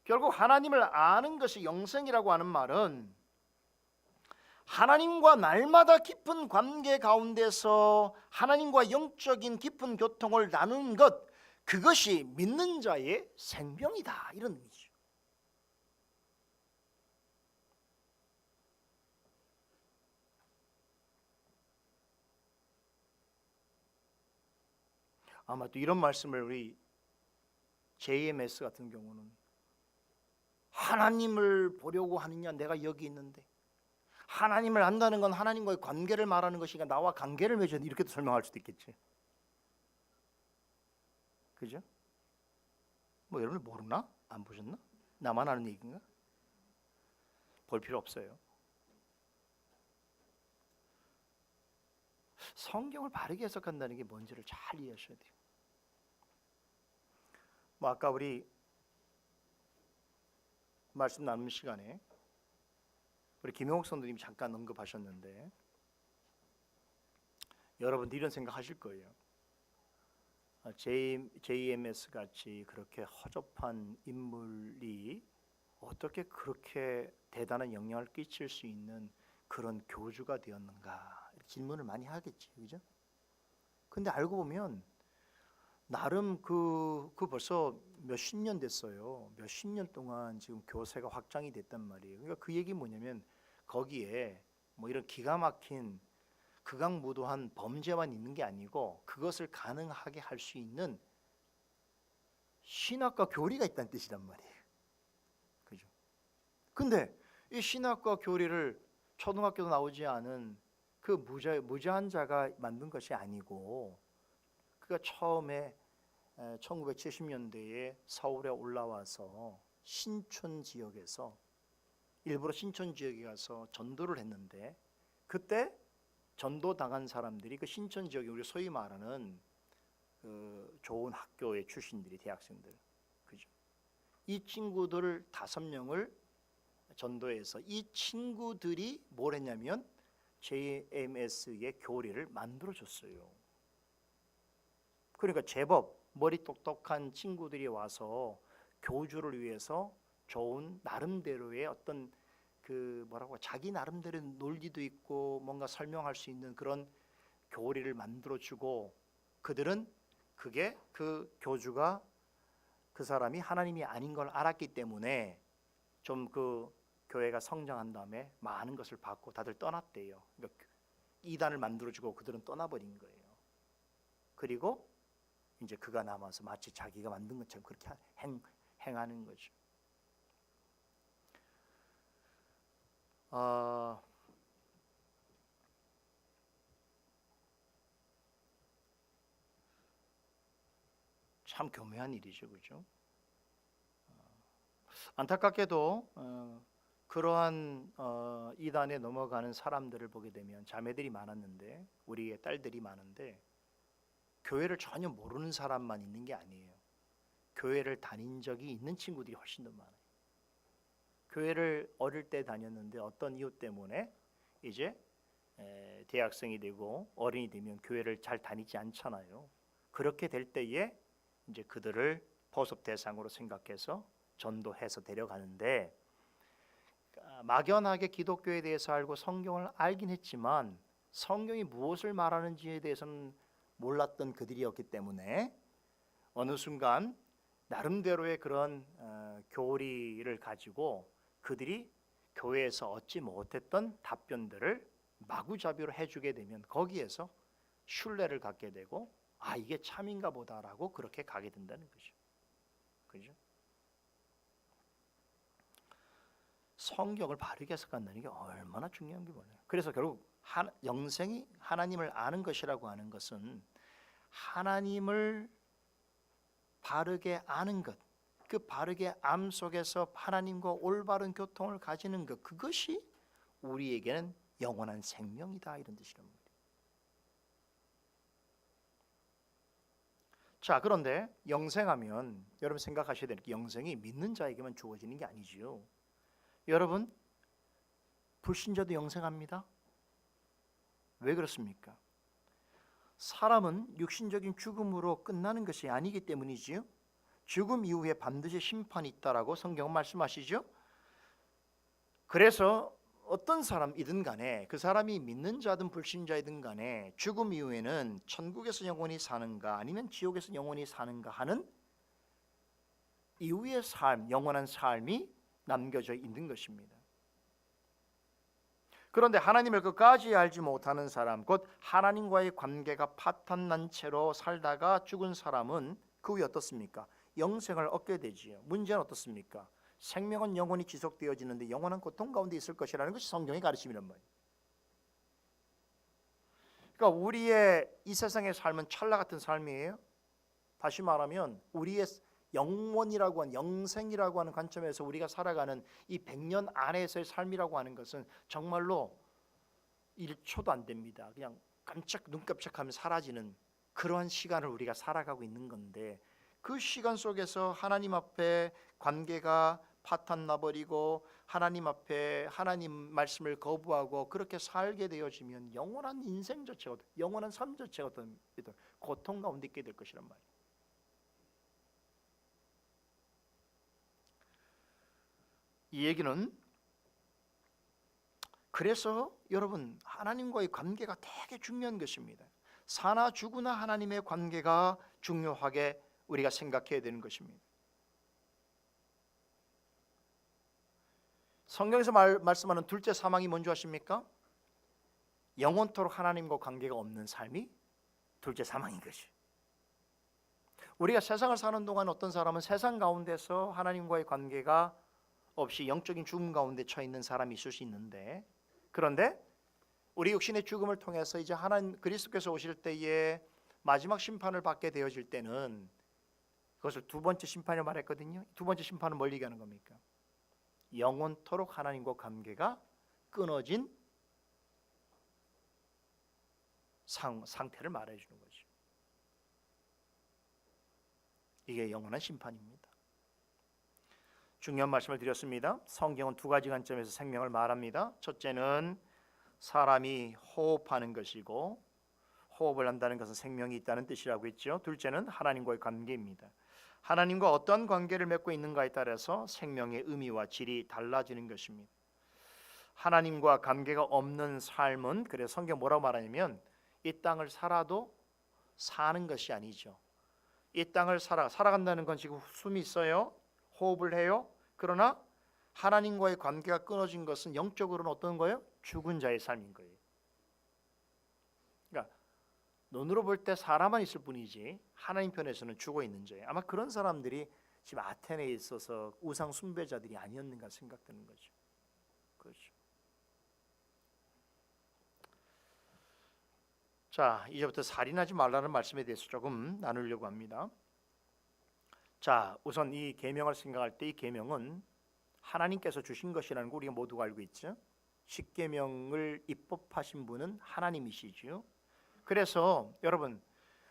결국 하나님을 아는 것이 영생이라고 하는 말은 하나님과 날마다 깊은 관계 가운데서 하나님과 영적인 깊은 교통을 나누는 것, 그것이 믿는 자의 생명이다 이런 의미죠. 아마 또 이런 말씀을 우리 JMS 같은 경우는, 하나님을 보려고 하느냐, 내가 여기 있는데. 하나님을 안다는 건 하나님과의 관계를 말하는 것이니까 나와 관계를 맺어야 돼, 이렇게도 설명할 수도 있겠지. 그죠? 뭐 여러분 모르나? 안 보셨나? 나만 아는 얘기인가? 볼 필요 없어요. 성경을 바르게 해석한다는 게 뭔지를 잘 이해하셔야 돼요. 뭐 아까 우리 말씀 나눈 시간에 우리 김용옥 선생님이 잠깐 언급하셨는데, 여러분들 이런 생각하실 거예요. JMS 같이 그렇게 허접한 인물이 어떻게 그렇게 대단한 영향을 끼칠 수 있는 그런 교주가 되었는가, 질문을 많이 하겠지, 그죠? 근데 알고 보면 나름 그 벌써 몇십 년 됐어요. 몇십 년 동안 지금 교세가 확장이 됐단 말이에요. 그러니까 그 얘기 뭐냐면, 거기에 뭐 이런 기가 막힌 극악무도한 범죄만 있는 게 아니고 그것을 가능하게 할 수 있는 신학과 교리가 있다는 뜻이란 말이에요. 그죠? 근데 이 신학과 교리를 초등학교도 나오지 않은 그 무자한 자가 만든 것이 아니고, 그가 처음에 1970년대에 서울에 올라와서 신촌 지역에서, 일부러 신촌 지역에 가서 전도를 했는데, 그때 전도 당한 사람들이 그 신촌 지역에 우리 소위 말하는 그 좋은 학교의 출신들이, 대학생들, 그죠? 이 친구들 5명을 전도해서 이 친구들이 뭘 했냐면 JMS의 교리를 만들어 줬어요. 그러니까 제법 머리 똑똑한 친구들이 와서 교주를 위해서 좋은 나름대로의 어떤 그 뭐라고, 자기 나름대로 논리도 있고 뭔가 설명할 수 있는 그런 교리를 만들어주고, 그들은 그게 그 교주가, 그 사람이 하나님이 아닌 걸 알았기 때문에 좀 그 교회가 성장한 다음에 많은 것을 받고 다들 떠났대요. 그러니까 이단을 만들어주고 그들은 떠나버린 거예요. 그리고 이제 그가 남아서 마치 자기가 만든 것처럼 그렇게 행하는 거죠. 참 교묘한 일이죠, 그죠? 안타깝게도 그러한 이단에 넘어가는 사람들을 보게 되면, 자매들이 많았는데, 우리의 딸들이 많은데, 교회를 전혀 모르는 사람만 있는 게 아니에요. 교회를 다닌 적이 있는 친구들이 훨씬 더 많아요. 교회를 어릴 때 다녔는데 어떤 이유 때문에 이제 대학생이 되고 어른이 되면 교회를 잘 다니지 않잖아요. 그렇게 될 때에 이제 그들을 보습 대상으로 생각해서 전도해서 데려가는데, 막연하게 기독교에 대해서 알고 성경을 알긴 했지만 성경이 무엇을 말하는지에 대해서는 몰랐던 그들이었기 때문에, 어느 순간 나름대로의 그런 교리를 가지고 그들이 교회에서 얻지 못했던 답변들을 마구잡이로 해주게 되면 거기에서 신뢰를 갖게 되고, 아, 이게 참인가 보다라고 그렇게 가게 된다는 거죠. 그죠? 성경을 바르게 해석한다는 게 얼마나 중요한 게 뭐냐. 그래서 결국 영생이 하나님을 아는 것이라고 하는 것은 하나님을 바르게 아는 것, 그 바르게 암 속에서 하나님과 올바른 교통을 가지는 것, 그것이 우리에게는 영원한 생명이다, 이런 뜻이란 말이에요. 자, 그런데 영생하면 여러분 생각하셔야 되는 게 영생이 믿는 자에게만 주어지는 게 아니지요. 여러분, 불신자도 영생합니다. 왜 그렇습니까? 사람은 육신적인 죽음으로 끝나는 것이 아니기 때문이지요. 죽음 이후에 반드시 심판이 있다라고 성경은 말씀하시죠. 그래서 어떤 사람이든 간에, 그 사람이 믿는 자든 불신자이든 간에 죽음 이후에는 천국에서 영원히 사는가 아니면 지옥에서 영원히 사는가 하는 이후의 삶, 영원한 삶이 남겨져 있는 것입니다. 그런데 하나님을 끝까지 알지 못하는 사람, 곧 하나님과의 관계가 파탄난 채로 살다가 죽은 사람은 그 후에 어떻습니까? 영생을 얻게 되지요. 문제는 어떻습니까? 생명은 영원히 지속되어지는데 영원한 고통 가운데 있을 것이라는 것이 성경의 가르침이란 말이에요. 그러니까 우리의 이 세상의 삶은 찰나 같은 삶이에요. 다시 말하면 우리의 영원이라고 하는, 영생이라고 하는 관점에서 우리가 살아가는 이 100년 안에서의 삶이라고 하는 것은 정말로 1초도 안 됩니다. 그냥 눈 깜짝하면 사라지는 그러한 시간을 우리가 살아가고 있는 건데, 그 시간 속에서 하나님 앞에 관계가 파탄 나버리고 하나님 앞에 하나님 말씀을 거부하고 그렇게 살게 되어지면 영원한 인생 자체가, 영원한 삶 자체가 어떤 고통 가운데 있게 될 것이란 말이에요. 이 얘기는, 그래서 여러분, 하나님과의 관계가 되게 중요한 것입니다. 사나 죽으나 하나님의 관계가 중요하게 우리가 생각해야 되는 것입니다. 성경에서 말씀하는 둘째 사망이 뭔지 아십니까? 영원토록 하나님과 관계가 없는 삶이 둘째 사망인 것이. 우리가 세상을 사는 동안 어떤 사람은 세상 가운데서 하나님과의 관계가 없이 영적인 죽음 가운데 처해 있는 사람이 있을 수 있는데, 그런데 우리 육신의 죽음을 통해서 이제 하나님 그리스도께서 오실 때에 마지막 심판을 받게 되어질 때는, 그것을 두 번째 심판을 말했거든요. 두 번째 심판은 뭘 얘기하는 겁니까? 영원토록 하나님과 관계가 끊어진 상태를 말해주는 거죠. 이게 영원한 심판입니다. 중요한 말씀을 드렸습니다. 성경은 두 가지 관점에서 생명을 말합니다. 첫째는 사람이 호흡하는 것이고, 호흡을 한다는 것은 생명이 있다는 뜻이라고 했죠. 둘째는 하나님과의 관계입니다. 하나님과 어떤 관계를 맺고 있는가에 따라서 생명의 의미와 질이 달라지는 것입니다. 하나님과 관계가 없는 삶은, 그래서 성경 뭐라고 말하냐면, 이 땅을 살아도 사는 것이 아니죠. 이 땅을 살아간다는 건 지금 숨이 있어요. 호흡을 해요. 그러나 하나님과의 관계가 끊어진 것은 영적으로는 어떤 거예요? 죽은 자의 삶인 거예요. 그러니까 눈으로 볼 때 사람만 있을 뿐이지 하나님 편에서는 죽어 있는 자예요. 아마 그런 사람들이 지금 아테네에 있어서 우상 숭배자들이 아니었는가 생각되는 거죠. 그렇죠. 자, 이제부터 살인하지 말라는 말씀에 대해서 조금 나누려고 합니다. 자, 우선 이 계명을 생각할 때 이 계명은 하나님께서 주신 것이라는 거 우리가 모두가 알고 있죠. 십계명을 입법하신 분은 하나님이시지요. 그래서 여러분,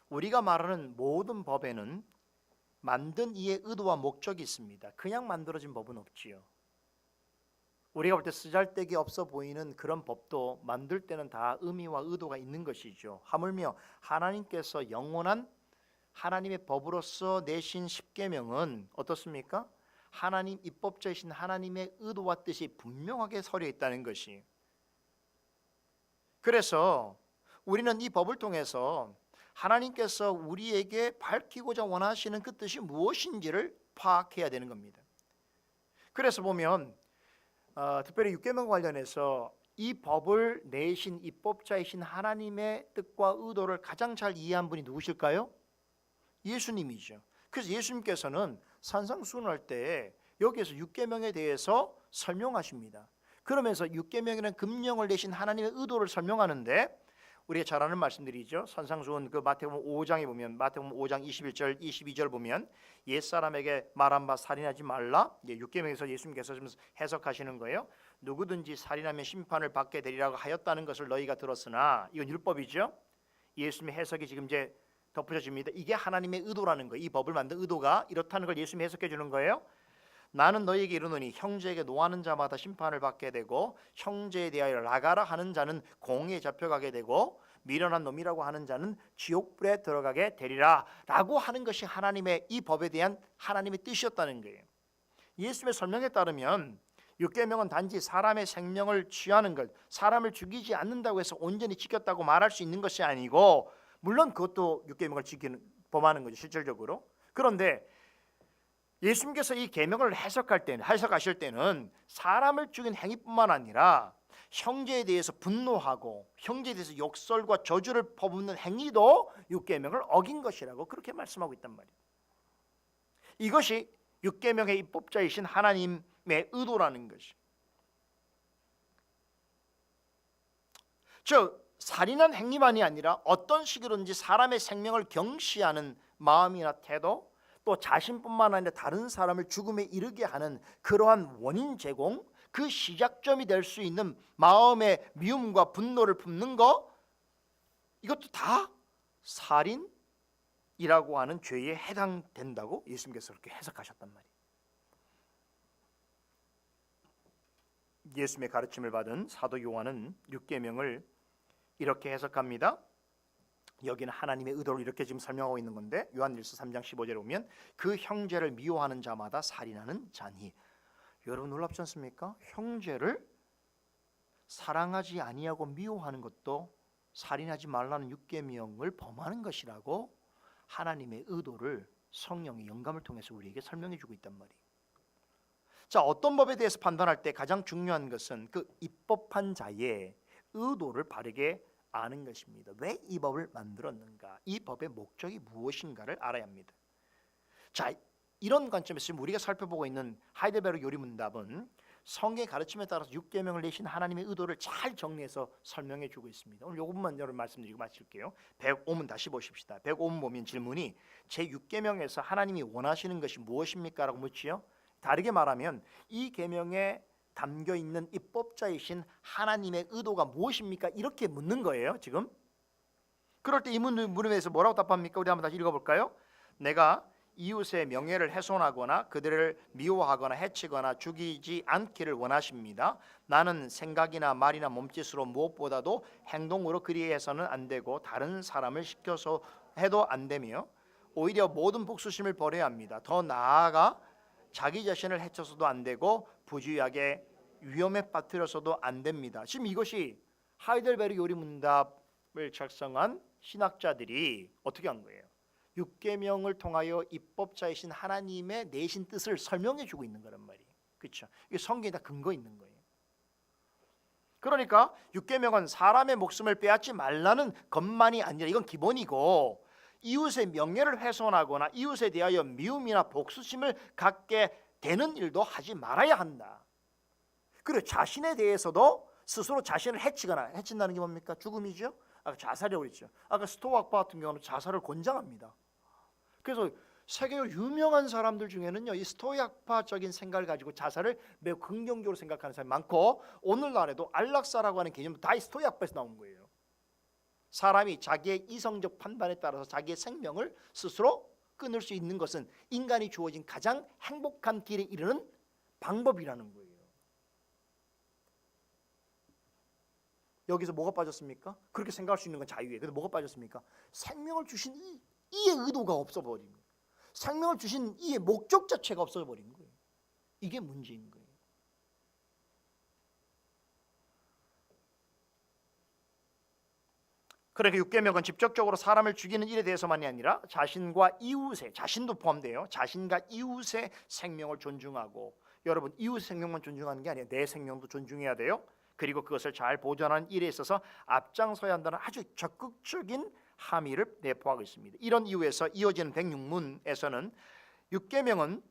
우리가 말하는 모든 법에는 만든 이의 의도와 목적이 있습니다. 그냥 만들어진 법은 없지요. 우리가 볼 때 쓰잘데기 없어 보이는 그런 법도 만들 때는 다 의미와 의도가 있는 것이죠. 하물며 하나님께서 영원한 하나님의 법으로서 내신 십계명은 어떻습니까? 하나님 입법자이신 하나님의 의도와 뜻이 분명하게 서려 있다는 것이. 그래서 우리는 이 법을 통해서 하나님께서 우리에게 밝히고자 원하시는 그 뜻이 무엇인지를 파악해야 되는 겁니다. 그래서 보면 특별히 육계명과 관련해서 이 법을 내신 입법자이신 하나님의 뜻과 의도를 가장 잘 이해한 분이 누구실까요? 예수님이죠. 그래서 예수님께서는 산상수훈할 때 여기에서 육계명에 대해서 설명하십니다. 그러면서 6계명이라는 금령을 내신 하나님의 의도를 설명하는데 우리가 잘 아는 말씀들이죠. 선상수훈 그 마태복음 5장에 보면 마태복음 5장 21절 22절 보면 옛사람에게 말한 바 살인하지 말라. 6계명에서 예수님께서 좀 해석하시는 거예요. 누구든지 살인하면 심판을 받게 되리라고 하였다는 것을 너희가 들었으나, 이건 율법이죠. 예수님의 해석이 지금 이제 덧붙여집니다. 이게 하나님의 의도라는 거예요. 이 법을 만든 의도가 이렇다는 걸 예수님이 해석해 주는 거예요. 나는 너희에게 이르노니 형제에게 노하는 자마다 심판을 받게 되고 형제에 대하여 나가라 하는 자는 공에 잡혀가게 되고 미련한 놈이라고 하는 자는 지옥불에 들어가게 되리라 라고 하는 것이 하나님의 이 법에 대한 하나님의 뜻이었다는 거예요. 예수님의 설명에 따르면 6계명은 단지 사람의 생명을 취하는 것, 사람을 죽이지 않는다고 해서 온전히 지켰다고 말할 수 있는 것이 아니고, 물론 그것도 6계명을 범하는 거죠, 실질적으로. 그런데 예수님께서 이 계명을 해석하실 때는 사람을 죽인 행위뿐만 아니라 형제에 대해서 분노하고 형제에 대해서 욕설과 저주를 퍼붓는 행위도 6계명을 어긴 것이라고 그렇게 말씀하고 있단 말이에요. 이것이 6계명의 입법자이신 하나님의 의도라는 것이. 즉 살인한 행위만이 아니라 어떤 식으로든지 사람의 생명을 경시하는 마음이나 태도, 또 자신뿐만 아니라 다른 사람을 죽음에 이르게 하는 그러한 원인 제공, 그 시작점이 될 수 있는 마음의 미움과 분노를 품는 것, 이것도 다 살인이라고 하는 죄에 해당된다고 예수님께서 그렇게 해석하셨단 말이에요. 예수님의 가르침을 받은 사도 요한은 6계명을 이렇게 해석합니다. 여기는 하나님의 의도를 이렇게 지금 설명하고 있는 건데, 요한일서 3장 15절에 보면 그 형제를 미워하는 자마다 살인하는 자니. 여러분 놀랍지 않습니까? 형제를 사랑하지 아니하고 미워하는 것도 살인하지 말라는 6계명을 범하는 것이라고 하나님의 의도를 성령의 영감을 통해서 우리에게 설명해 주고 있단 말이에요. 자, 어떤 법에 대해서 판단할 때 가장 중요한 것은 그 입법한 자의 의도를 바르게 아는 것입니다. 왜 이 법을 만들었는가? 이 법의 목적이 무엇인가를 알아야 합니다. 자, 이런 관점에서 지금 우리가 살펴보고 있는 하이델베르 요리문답은 성경의 가르침에 따라서 6계명을 내신 하나님의 의도를 잘 정리해서 설명해 주고 있습니다. 오늘 요것만 여러분 말씀드리고 마칠게요. 105문 다시 보십시다. 105문 보면 질문이 제6계명에서 하나님이 원하시는 것이 무엇입니까? 라고 묻지요. 다르게 말하면 이 계명에 담겨 있는 입법자이신 하나님의 의도가 무엇입니까? 이렇게 묻는 거예요, 지금. 그럴 때 이 물음에서 뭐라고 답합니까? 우리 한번 다시 읽어볼까요? 내가 이웃의 명예를 훼손하거나 그들을 미워하거나 해치거나 죽이지 않기를 원하십니다. 나는 생각이나 말이나 몸짓으로 무엇보다도 행동으로 그리해서는 안 되고 다른 사람을 시켜서 해도 안 되며 오히려 모든 복수심을 버려야 합니다. 더 나아가 자기 자신을 해쳐서도 안 되고 부주의하게 위험에 빠뜨려서도 안 됩니다. 지금 이것이 하이델베르 요리문답을 작성한 신학자들이 어떻게 한 거예요? 6계명을 통하여 입법자이신 하나님의 내신 뜻을 설명해 주고 있는 거란 말이에요. 그렇죠? 이게 성경에 다 근거 있는 거예요. 그러니까 6계명은 사람의 목숨을 빼앗지 말라는 것만이 아니라 이건 기본이고, 이웃의 명예를 훼손하거나 이웃에 대하여 미움이나 복수심을 갖게 되는 일도 하지 말아야 한다. 그리고 자신에 대해서도 스스로 자신을 해친다는 게 뭡니까? 죽음이죠. 아까 자살이라고 했죠. 아까 스토아파 같은 경우는 자살을 권장합니다. 그래서 세계적으로 유명한 사람들 중에는요, 이 스토아파적인 생각을 가지고 자살을 매우 긍정적으로 생각하는 사람이 많고, 오늘날에도 안락사라고 하는 개념도 다 이 스토아파에서 나온 거예요. 사람이 자기의 이성적 판단에 따라서 자기의 생명을 스스로 끊을 수 있는 것은 인간이 주어진 가장 행복한 길에 이르는 방법이라는 거예요. 여기서 뭐가 빠졌습니까? 그렇게 생각할 수 있는 건 자유예요. 근데 뭐가 빠졌습니까? 생명을 주신 이의 의도가 없어버린 거예요. 생명을 주신 이의 목적 자체가 없어버린 거예요. 이게 문제인 거예요. 그러니까 6계명은 직접적으로 사람을 죽이는 일에 대해서만이 아니라 자신과 이웃의, 자신도 포함돼요. 자신과 이웃의 생명을 존중하고, 여러분 이웃의 생명만 존중하는 게 아니에요. 내 생명도 존중해야 돼요. 그리고 그것을 잘 보존하는 일에 있어서 앞장서야 한다는 아주 적극적인 함의를 내포하고 있습니다. 이런 이유에서 이어지는 106문에서는 6계명은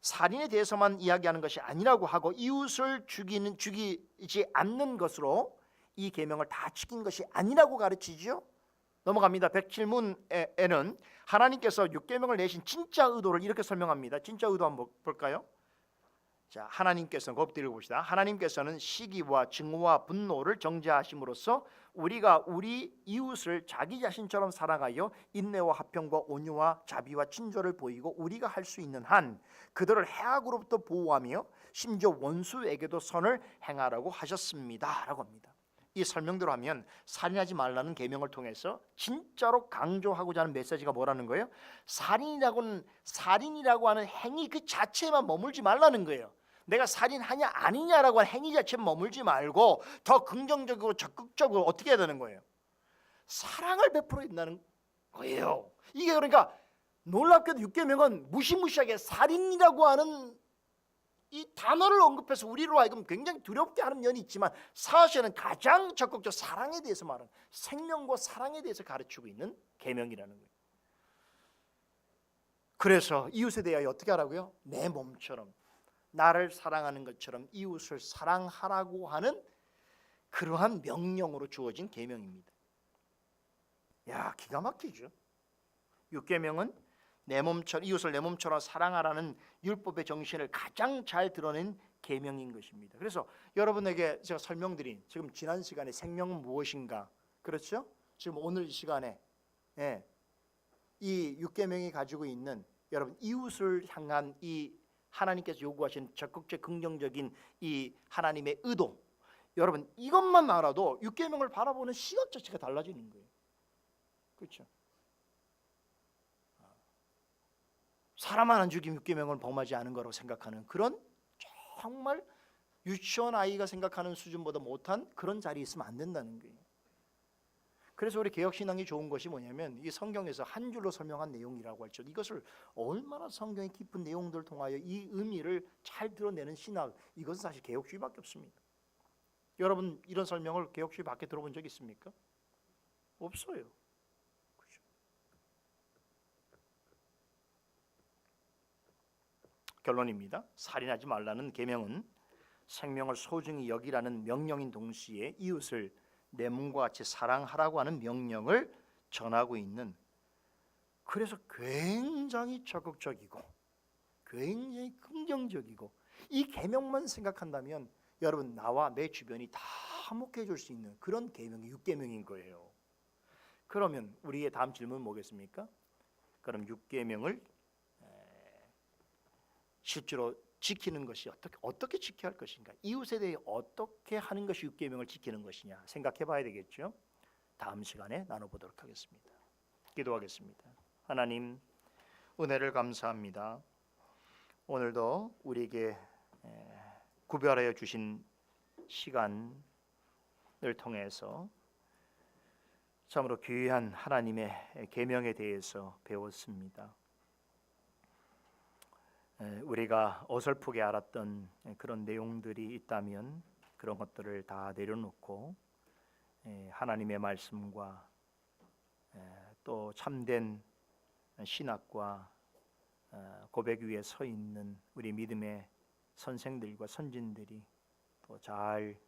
살인에 대해서만 이야기하는 것이 아니라고 하고 이웃을 죽이지 않는 것으로 이 계명을 다 지킨 것이 아니라고 가르치죠. 넘어갑니다. 107문에는 하나님께서 6계명을 내신 진짜 의도를 이렇게 설명합니다. 진짜 의도 한번 볼까요? 자, 하나님께서는 그것부터 읽어봅시다. 하나님께서는 시기와 증오와 분노를 정죄하심으로써 우리가 우리 이웃을 자기 자신처럼 사랑하여 인내와 화평과 온유와 자비와 친절을 보이고 우리가 할 수 있는 한 그들을 해악으로부터 보호하며 심지어 원수에게도 선을 행하라고 하셨습니다 라고 합니다. 이 설명대로 하면 살인하지 말라는 계명을 통해서 진짜로 강조하고자 하는 메시지가 뭐라는 거예요? 살인이라고 하는 행위 그 자체에만 머물지 말라는 거예요. 내가 살인하냐 아니냐라고 하는 행위 자체에 머물지 말고 더 긍정적이고 적극적으로 어떻게 해야 되는 거예요? 사랑을 베풀어야 된다는 거예요. 이게 그러니까 놀랍게도 6계명은 무시무시하게 살인이라고 하는 이 단어를 언급해서 우리로 하여금 굉장히 두렵게 하는 면이 있지만 사실은 가장 적극적 사랑에 대해서 말하는, 생명과 사랑에 대해서 가르치고 있는 계명이라는 거예요. 그래서 이웃에 대하여 어떻게 하라고요? 내 몸처럼, 나를 사랑하는 것처럼 이웃을 사랑하라고 하는 그러한 명령으로 주어진 계명입니다. 야, 기가 막히죠. 6계명은 내 몸처럼, 이웃을 내 몸처럼 사랑하라는 율법의 정신을 가장 잘 드러낸 계명인 것입니다. 그래서 여러분에게 제가 설명드린 지금 지난 시간에 생명은 무엇인가, 그렇죠? 지금 오늘 이 시간에 이 6계명이 가지고 있는 여러분 이웃을 향한 이 하나님께서 요구하신 적극적 긍정적인 이 하나님의 의도, 여러분 이것만 알아도 6계명을 바라보는 시각 자체가 달라지는 거예요. 그렇죠? 사람 하나 죽이면 6계명을 범하지 않은 거라고 생각하는 그런 정말 유치원 아이가 생각하는 수준보다 못한 그런 자리에 있으면 안 된다는 거예요. 그래서 우리 개혁신앙이 좋은 것이 뭐냐면 이 성경에서 한 줄로 설명한 내용이라고 할지 이것을 얼마나 성경의 깊은 내용들을 통하여 이 의미를 잘 드러내는 신학, 이것은 사실 개혁주의밖에 없습니다. 여러분 이런 설명을 개혁주의 밖에 들어본 적 있습니까? 없어요. 그렇죠? 결론입니다. 살인하지 말라는 계명은 생명을 소중히 여기라는 명령인 동시에 이웃을 내 몸과 같이 사랑하라고 하는 명령을 전하고 있는, 그래서 굉장히 적극적이고 굉장히 긍정적이고 이 계명만 생각한다면 여러분 나와 내 주변이 다 화목해 줄 수 있는 그런 계명이 6계명인 거예요. 그러면 우리의 다음 질문은 뭐겠습니까? 그럼 6계명을 실제로 지키는 것이 어떻게 지켜야 할 것인가? 이웃에 대해 어떻게 하는 것이 6계명을 지키는 것이냐 생각해 봐야 되겠죠. 다음 시간에 나눠보도록 하겠습니다. 기도하겠습니다. 하나님, 은혜를 감사합니다. 오늘도 우리에게 구별하여 주신 시간을 통해서 참으로 귀한 하나님의 계명에 대해서 배웠습니다. 우리가 어설프게 알았던 그런 내용들이 있다면 그런 것들을 다 내려놓고 하나님의 말씀과 또 참된 신학과 고백 위에 서 있는 우리 믿음의 선생들과 선진들이 또 잘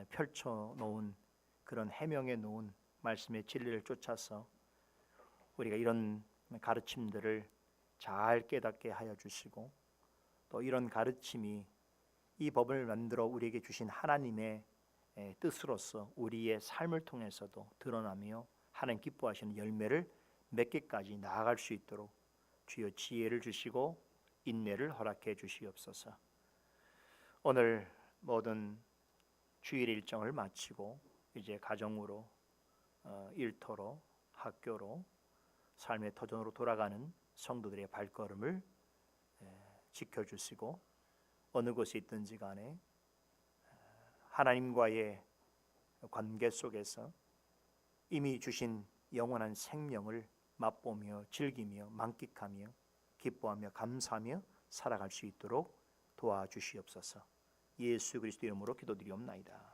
펼쳐놓은 그런 해명해 놓은 말씀의 진리를 쫓아서 우리가 이런 가르침들을 잘 깨닫게 하여 주시고 또 이런 가르침이 이 법을 만들어 우리에게 주신 하나님의 뜻으로서 우리의 삶을 통해서도 드러나며 하나님 기뻐하시는 열매를 맺기까지 나아갈 수 있도록 주여 지혜를 주시고 인내를 허락해 주시옵소서. 오늘 모든 주일 일정을 마치고 이제 가정으로 일터로 학교로 삶의 터전으로 돌아가는 성도들의 발걸음을 지켜주시고 어느 곳에 있든지 간에 하나님과의 관계 속에서 이미 주신 영원한 생명을 맛보며 즐기며 만끽하며 기뻐하며 감사하며 살아갈 수 있도록 도와주시옵소서. 예수 그리스도 이름으로 기도드리옵나이다.